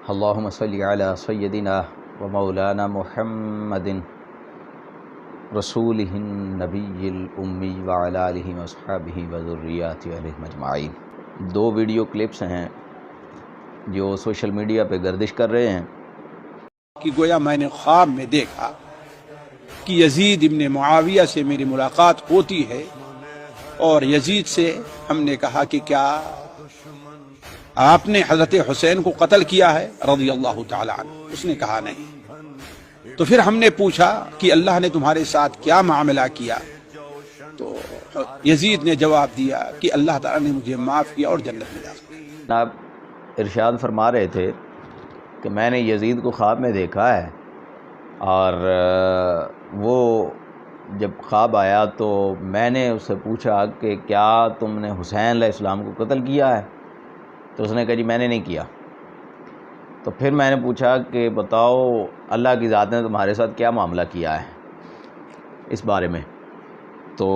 اللہم صلی علی سیدنا و مولانا محمد رسولہ النبی الامی وعلی آلہ واصحابہ وذریاتہ علیہم اجمعین۔ دو ویڈیو کلپس ہیں جو سوشل میڈیا پہ گردش کر رہے ہیں کہ گویا میں نے خواب میں دیکھا کہ یزید ابن معاویہ سے میری ملاقات ہوتی ہے اور یزید سے ہم نے کہا کہ کیا آپ نے حضرت حسین کو قتل کیا ہے رضی اللہ تعالی عنہ؟ اس نے کہا نہیں۔ تو پھر ہم نے پوچھا کہ اللہ نے تمہارے ساتھ کیا معاملہ کیا؟ تو یزید نے جواب دیا کہ اللہ تعالی نے مجھے معاف کیا اور جنت میں داخل کیا۔ جناب ارشاد فرما رہے تھے کہ میں نے یزید کو خواب میں دیکھا ہے، اور وہ جب خواب آیا تو میں نے اس سے پوچھا کہ کیا تم نے حسین علیہ السلام کو قتل کیا ہے؟ تو اس نے کہا جی میں نے نہیں کیا۔ تو پھر میں نے پوچھا کہ بتاؤ اللہ کی ذات نے تمہارے ساتھ کیا معاملہ کیا ہے اس بارے میں؟ تو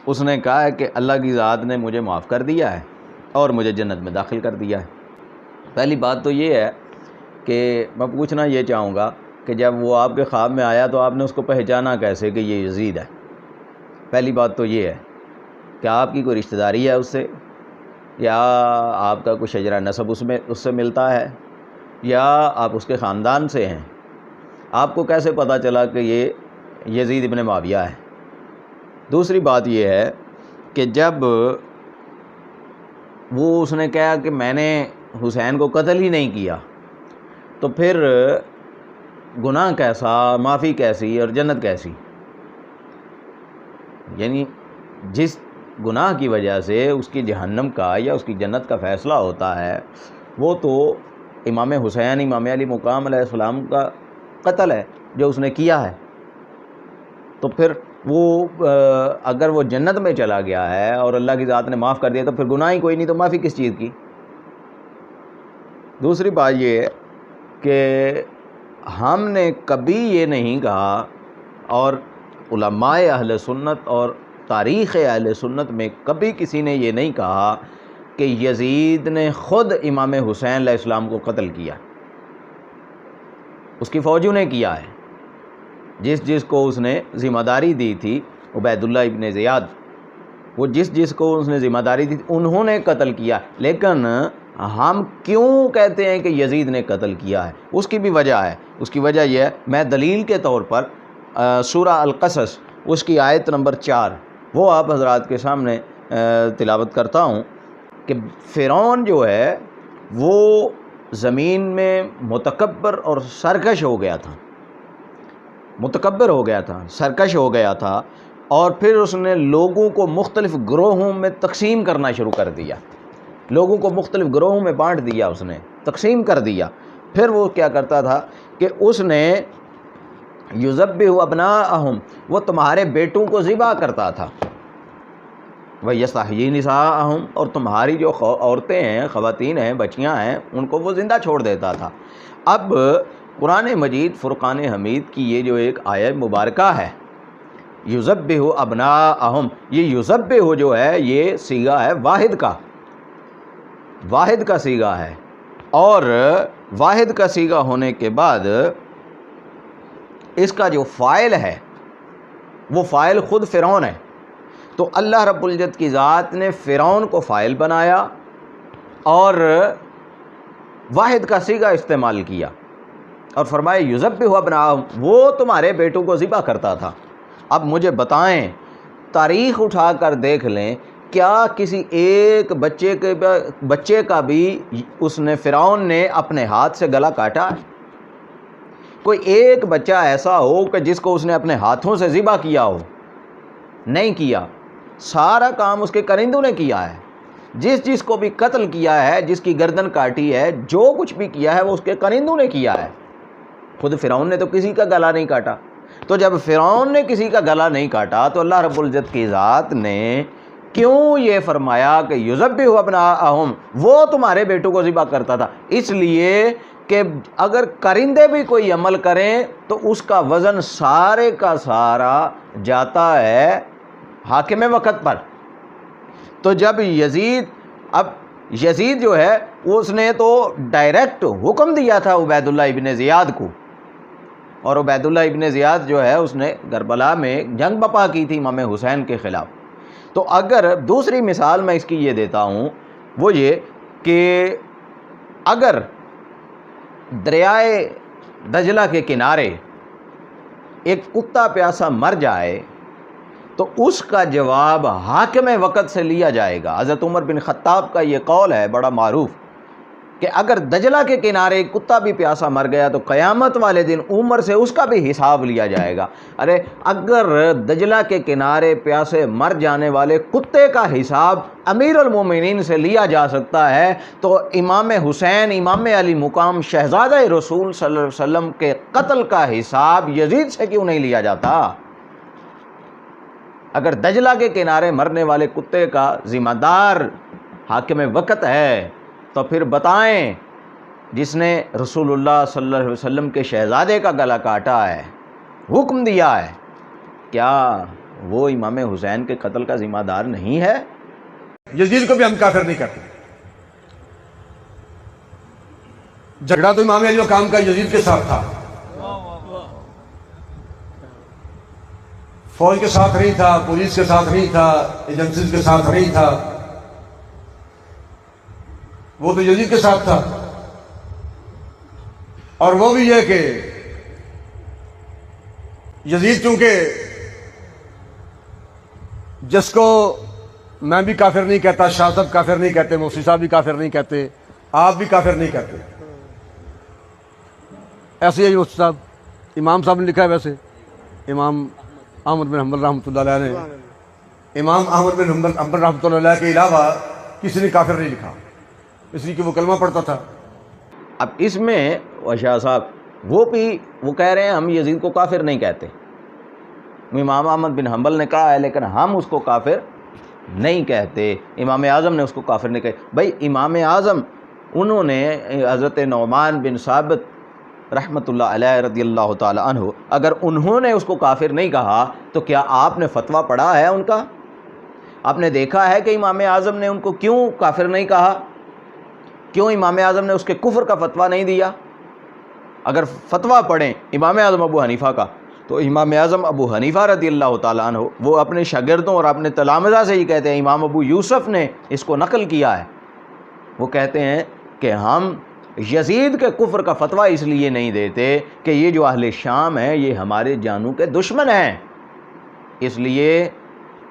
اس نے کہا ہے کہ اللہ کی ذات نے مجھے معاف کر دیا ہے اور مجھے جنت میں داخل کر دیا ہے۔ پہلی بات تو یہ ہے کہ میں پوچھنا یہ چاہوں گا کہ جب وہ آپ کے خواب میں آیا تو آپ نے اس کو پہچانا کیسے کہ یہ یزید ہے؟ پہلی بات تو یہ ہے کہ آپ کی کوئی رشتہ داری ہے اس سے، یا آپ کا کوئی شجرہ نسب اس سے ملتا ہے، یا آپ اس کے خاندان سے ہیں؟ آپ کو کیسے پتہ چلا کہ یہ یزید ابن معاویہ ہے؟ دوسری بات یہ ہے کہ جب وہ اس نے کہا کہ میں نے حسین کو قتل ہی نہیں کیا، تو پھر گناہ کیسا، معافی کیسی اور جنت کیسی؟ یعنی جس گناہ کی وجہ سے اس کی جہنم کا یا اس کی جنت کا فیصلہ ہوتا ہے وہ تو امام حسین امام علی مقام علیہ السلام کا قتل ہے جو اس نے کیا ہے۔ تو پھر وہ اگر وہ جنت میں چلا گیا ہے اور اللہ کی ذات نے معاف کر دیا تو پھر گناہ ہی کوئی نہیں، تو معافی کس چیز کی؟ دوسری بات یہ ہے کہ ہم نے کبھی یہ نہیں کہا، اور علماء اہل سنت اور تاریخ اہل سنت میں کبھی کسی نے یہ نہیں کہا کہ یزید نے خود امام حسین علیہ السلام کو قتل کیا۔ اس کی فوجوں نے کیا ہے، جس کو اس نے ذمہ داری دی تھی، عبید اللہ ابن زیاد، وہ جس کو اس نے ذمہ داری دی تھی انہوں نے قتل کیا۔ لیکن ہم کیوں کہتے ہیں کہ یزید نے قتل کیا ہے؟ اس کی بھی وجہ ہے۔ اس کی وجہ یہ ہے، میں دلیل کے طور پر سورہ القصص اس کی آیت نمبر 4 وہ آپ حضرات کے سامنے تلاوت کرتا ہوں کہ فرعون جو ہے وہ زمین میں متکبر اور سرکش ہو گیا تھا، متکبر ہو گیا تھا، سرکش ہو گیا تھا، اور پھر اس نے لوگوں کو مختلف گروہوں میں تقسیم کرنا شروع کر دیا، لوگوں کو مختلف گروہوں میں بانٹ دیا، اس نے تقسیم کر دیا۔ پھر وہ کیا کرتا تھا کہ اس نے یذبح ابناءہم، وہ تمہارے بیٹوں کو ذبح کرتا تھا، ویستحیی نساءہم، اور تمہاری جو عورتیں ہیں، خواتین ہیں، بچیاں ہیں، ان کو وہ زندہ چھوڑ دیتا تھا۔ اب قرآن مجید فرقان حمید کی یہ جو ایک آیت مبارکہ ہے یذبح ابناءہم، یہ یذبح جو ہے یہ صیغہ ہے واحد کا صیغہ ہے، اور واحد کا صیغہ ہونے کے بعد اس کا جو فاعل ہے وہ فاعل خود فرعون ہے۔ تو اللہ رب العزت کی ذات نے فرعون کو فاعل بنایا اور واحد کا صیغہ استعمال کیا، اور فرمایا یذبح ابناءہم، وہ تمہارے بیٹوں کو ذبح کرتا تھا۔ اب مجھے بتائیں، تاریخ اٹھا کر دیکھ لیں، کیا کسی ایک بچے کا بھی اس نے فرعون نے اپنے ہاتھ سے گلا کاٹا ہے؟ کوئی ایک بچہ ایسا ہو کہ جس کو اس نے اپنے ہاتھوں سے ذبح کیا ہو؟ نہیں کیا، سارا کام اس کے کرندوں نے کیا ہے۔ جس کو بھی قتل کیا ہے، جس کی گردن کاٹی ہے، جو کچھ بھی کیا ہے وہ اس کے کرندوں نے کیا ہے، خود فرعون نے تو کسی کا گلا نہیں کاٹا۔ تو جب فرعون نے کسی کا گلا نہیں کاٹا تو اللہ رب العزت کی ذات نے کیوں یہ فرمایا کہ یذبح ابناءہم، وہ تمہارے بیٹوں کو ذبح کرتا تھا؟ اس لیے کہ اگر کرندے بھی کوئی عمل کریں تو اس کا وزن سارے کا سارا جاتا ہے حاکم وقت پر۔ تو جب یزید، اب یزید جو ہے اس نے تو ڈائریکٹ حکم دیا تھا عبید اللہ ابن زیاد کو، اور عبید اللہ ابن زیاد جو ہے اس نے کربلا میں جنگ بپا کی تھی امام حسین کے خلاف۔ تو اگر دوسری مثال میں اس کی یہ دیتا ہوں، وہ یہ کہ اگر دریائے دجلہ کے کنارے ایک کتا پیاسا مر جائے تو اس کا جواب حاکم وقت سے لیا جائے گا۔ حضرت عمر بن خطاب کا یہ قول ہے بڑا معروف کہ اگر دجلہ کے کنارے ایک کتا بھی پیاسا مر گیا تو قیامت والے دن عمر سے اس کا بھی حساب لیا جائے گا۔ ارے اگر دجلہ کے کنارے پیاسے مر جانے والے کتے کا حساب امیر المومنین سے لیا جا سکتا ہے تو امام حسین امام علی مقام شہزادہ رسول صلی اللہ علیہ وسلم کے قتل کا حساب یزید سے کیوں نہیں لیا جاتا؟ اگر دجلہ کے کنارے مرنے والے کتے کا ذمہ دار حاکم وقت ہے تو پھر بتائیں جس نے رسول اللہ صلی اللہ علیہ وسلم کے شہزادے کا گلا کاٹا ہے، حکم دیا ہے، کیا وہ امام حسین کے قتل کا ذمہ دار نہیں ہے؟ یزید کو بھی ہم کافر نہیں کرتے۔ جھگڑا تو امام علی مقام کا یزید کے ساتھ تھا، فوج کے ساتھ نہیں تھا، پولیس کے ساتھ نہیں تھا، ایجنسیز کے ساتھ نہیں تھا، وہ تو یزید کے ساتھ تھا۔ اور وہ بھی یہ کہ یزید چونکہ جس کو میں بھی کافر نہیں کہتا، شاہ صاحب کافر نہیں کہتے، مفتی صاحب بھی کافر نہیں کہتے، آپ بھی کافر نہیں کہتے، ایسے ہی مفتی صاحب امام صاحب نے لکھا ہے، ویسے امام احمد بن حنبل رحمۃ اللہ علیہ نے، امام احمد بن حنبل رحمۃ اللہ علیہ کے علاوہ کسی نے کافر نہیں لکھا، اس لیے کہ وہ کلمہ پڑھتا تھا۔ اب اس میں شاہ صاحب وہ کہہ رہے ہیں ہم یزید کو کافر نہیں کہتے، امام احمد بن حنبل نے کہا ہے لیکن ہم اس کو کافر نہیں کہتے، امام اعظم نے اس کو کافر نہیں کہا۔ بھائی امام اعظم انہوں نے حضرت نعمان بن ثابت رحمۃ اللہ علیہ رضی اللہ تعالی عنہ، اگر انہوں نے اس کو کافر نہیں کہا تو کیا آپ نے فتویٰ پڑھا ہے ان کا؟ آپ نے دیکھا ہے کہ امام اعظم نے ان کو کیوں کافر نہیں کہا؟ کیوں امام اعظم نے اس کے کفر کا فتویٰ نہیں دیا؟ اگر فتویٰ پڑھیں امام اعظم ابو حنیفہ کا تو امام اعظم ابو حنیفہ رضی اللہ تعالیٰ عنہ وہ اپنے شاگردوں اور اپنے تلامذہ سے ہی کہتے ہیں، امام ابو یوسف نے اس کو نقل کیا ہے، وہ کہتے ہیں کہ ہم یزید کے کفر کا فتویٰ اس لیے نہیں دیتے کہ یہ جو اہل شام ہیں یہ ہمارے جانوں کے دشمن ہیں، اس لیے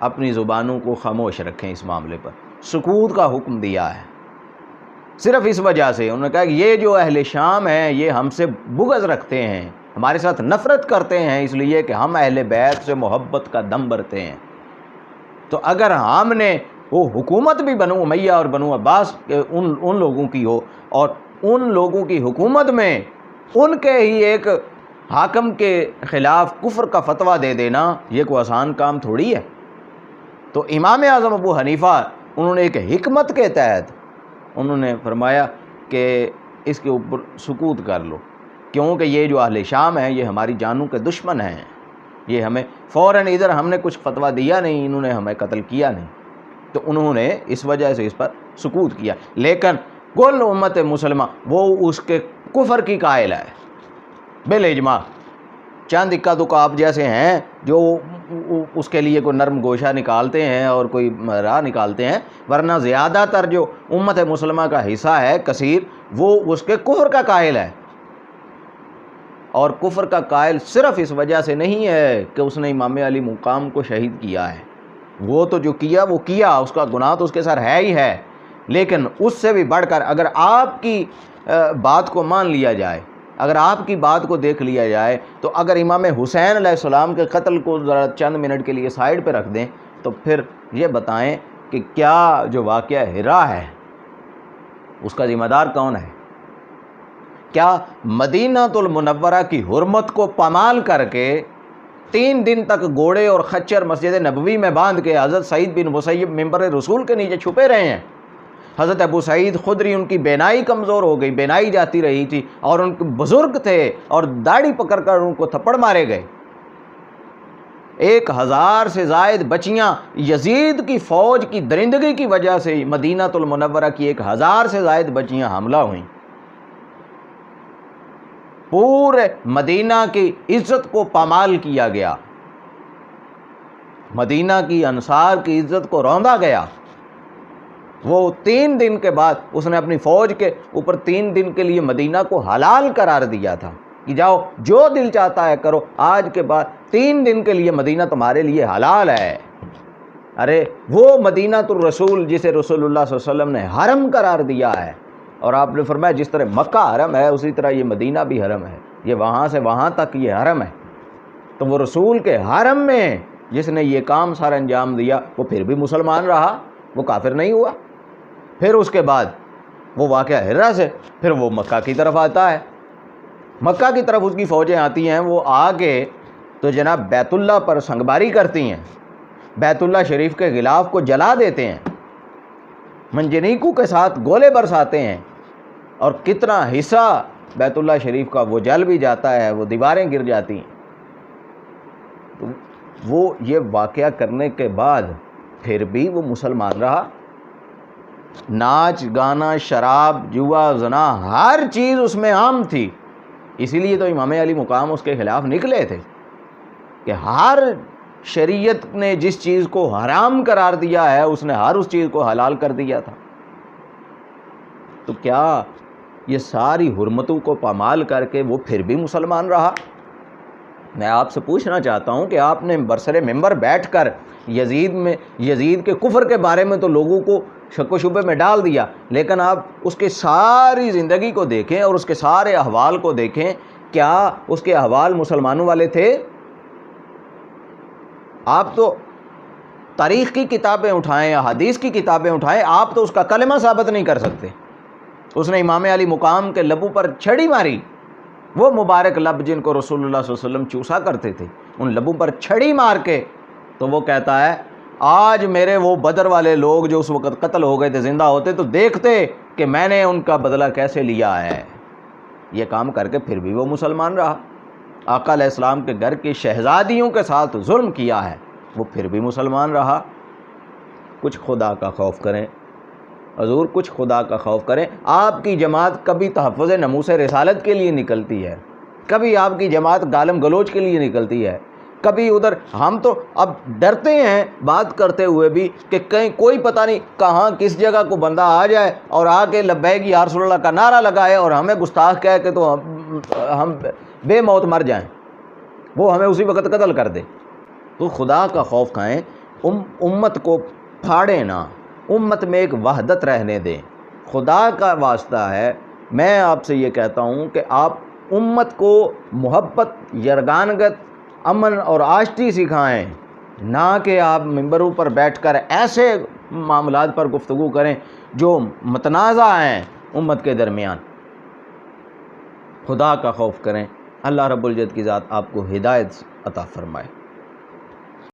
اپنی زبانوں کو خاموش رکھیں، اس معاملے پر سکوت کا حکم دیا ہے۔ صرف اس وجہ سے انہوں نے کہا کہ یہ جو اہل شام ہیں یہ ہم سے بغض رکھتے ہیں، ہمارے ساتھ نفرت کرتے ہیں، اس لیے کہ ہم اہل بیت سے محبت کا دم بھرتے ہیں۔ تو اگر ہم نے وہ حکومت بھی بنو امیہ اور بنو عباس ان لوگوں کی ہو اور ان لوگوں کی حکومت میں ان کے ہی ایک حاکم کے خلاف کفر کا فتویٰ دے دینا یہ کوئی آسان کام تھوڑی ہے۔ تو امام اعظم ابو حنیفہ انہوں نے ایک حکمت کے تحت انہوں نے فرمایا کہ اس کے اوپر سکوت کر لو، کیونکہ یہ جو اہل شام ہیں یہ ہماری جانوں کے دشمن ہیں، یہ ہمیں فوراً ادھر ہم نے کچھ فتویٰ دیا نہیں، انہوں نے ہمیں قتل کیا نہیں، تو انہوں نے اس وجہ سے اس پر سکوت کیا۔ لیکن کل امت مسلمہ وہ اس کے کفر کی قائل ہے بالاجماع، چند اکا دکا آپ جیسے ہیں جو اس کے لیے کوئی نرم گوشہ نکالتے ہیں اور کوئی راہ نکالتے ہیں، ورنہ زیادہ تر جو امت مسلمہ کا حصہ ہے کثیر وہ اس کے کفر کا قائل ہے، اور کفر کا قائل صرف اس وجہ سے نہیں ہے کہ اس نے امام علی مقام کو شہید کیا ہے، وہ تو جو کیا وہ کیا، اس کا گناہ تو اس کے سر ہے ہی ہے، لیکن اس سے بھی بڑھ کر اگر آپ کی بات کو مان لیا جائے، اگر آپ کی بات کو دیکھ لیا جائے، تو اگر امام حسین علیہ السلام کے قتل کو ذرا چند منٹ کے لیے سائیڈ پہ رکھ دیں تو پھر یہ بتائیں کہ کیا جو واقعہ ہرا ہے اس کا ذمہ دار کون ہے؟ کیا مدینہ المنورہ کی حرمت کو پامال کر کے 3 دن تک گھوڑے اور خچر مسجد نبوی میں باندھ کے حضرت سعید بن مسیب ممبر رسول کے نیچے چھپے رہے ہیں؟ حضرت ابو سعید خدری ان کی بینائی کمزور ہو گئی، بینائی جاتی رہی تھی، اور ان کے بزرگ تھے اور داڑھی پکڑ کر ان کو تھپڑ مارے گئے، 1000 سے زائد بچیاں یزید کی فوج کی درندگی کی وجہ سے مدینہ المنورہ کی 1000 سے زائد بچیاں حاملہ ہوئیں. پورے مدینہ کی عزت کو پامال کیا گیا، مدینہ کی انصار کی عزت کو روندا گیا. وہ 3 دن کے بعد اس نے اپنی فوج کے اوپر 3 دن کے لیے مدینہ کو حلال قرار دیا تھا کہ جاؤ جو دل چاہتا ہے کرو، آج کے بعد 3 دن کے لیے مدینہ تمہارے لیے حلال ہے. ارے وہ مدینہ الرسول جسے رسول اللہ صلی اللہ علیہ وسلم نے حرم قرار دیا ہے، اور آپ نے فرمایا جس طرح مکہ حرم ہے اسی طرح یہ مدینہ بھی حرم ہے، یہ وہاں سے وہاں تک یہ حرم ہے. تو وہ رسول کے حرم میں جس نے یہ کام سارا انجام دیا وہ پھر بھی مسلمان رہا، وہ کافر نہیں ہوا. پھر اس کے بعد وہ واقعہ ہرا سے پھر وہ مکہ کی طرف آتا ہے. مکہ کی طرف اس کی فوجیں آتی ہیں، وہ آ کے تو جناب بیت اللہ پر سنگباری کرتی ہیں، بیت اللہ شریف کے غلاف کو جلا دیتے ہیں، منجنیقوں کے ساتھ گولے برساتے ہیں، اور کتنا حصہ بیت اللہ شریف کا وہ جل بھی جاتا ہے، وہ دیواریں گر جاتی ہیں. تو وہ یہ واقعہ کرنے کے بعد پھر بھی وہ مسلمان رہا. ناچ گانا شراب جوا زنا ہر چیز اس میں عام تھی. اسی لیے تو امام علی مقام اس کے خلاف نکلے تھے کہ ہر شریعت نے جس چیز کو حرام قرار دیا ہے اس نے ہر اس چیز کو حلال کر دیا تھا. تو کیا یہ ساری حرمتوں کو پامال کر کے وہ پھر بھی مسلمان رہا؟ میں آپ سے پوچھنا چاہتا ہوں کہ آپ نے برسر ممبر بیٹھ کر یزید کے کفر کے بارے میں تو لوگوں کو شک و شبے میں ڈال دیا، لیکن آپ اس کے ساری زندگی کو دیکھیں اور اس کے سارے احوال کو دیکھیں، کیا اس کے احوال مسلمانوں والے تھے؟ آپ تو تاریخ کی کتابیں اٹھائیں یا حدیث کی کتابیں اٹھائیں، آپ تو اس کا کلمہ ثابت نہیں کر سکتے. اس نے امام علی مقام کے لبوں پر چھڑی ماری، وہ مبارک لب جن کو رسول اللہ صلی اللہ علیہ وسلم چوسا کرتے تھے، ان لبوں پر چھڑی مار کے تو وہ کہتا ہے آج میرے وہ بدر والے لوگ جو اس وقت قتل ہو گئے تھے زندہ ہوتے تو دیکھتے کہ میں نے ان کا بدلہ کیسے لیا ہے. یہ کام کر کے پھر بھی وہ مسلمان رہا. آقا علیہ السلام کے گھر کی شہزادیوں کے ساتھ ظلم کیا ہے، وہ پھر بھی مسلمان رہا. کچھ خدا کا خوف کریں حضور، کچھ خدا کا خوف کریں. آپ کی جماعت کبھی تحفظ ناموس رسالت کے لیے نکلتی ہے، کبھی آپ کی جماعت گالم گلوچ کے لیے نکلتی ہے، کبھی ادھر. ہم تو اب ڈرتے ہیں بات کرتے ہوئے بھی کہ کہیں کوئی پتہ نہیں کہاں کس جگہ کو بندہ آ جائے اور آ کے لبیک یا رسول اللہ کا نعرہ لگائے اور ہمیں گستاخ کہہ کے تو ہم بے موت مر جائیں، وہ ہمیں اسی وقت قتل کر دے. تو خدا کا خوف کھائیں، امت کو پھاڑیں نہ، امت میں ایک وحدت رہنے دیں. خدا کا واسطہ ہے، میں آپ سے یہ کہتا ہوں کہ آپ امت کو محبت، یرغانگت، امن اور آشتی سکھائیں، نہ کہ آپ ممبروں پر بیٹھ کر ایسے معاملات پر گفتگو کریں جو متنازع ہیں امت کے درمیان. خدا کا خوف کریں. اللہ رب العزت کی ذات آپ کو ہدایت عطا فرمائے.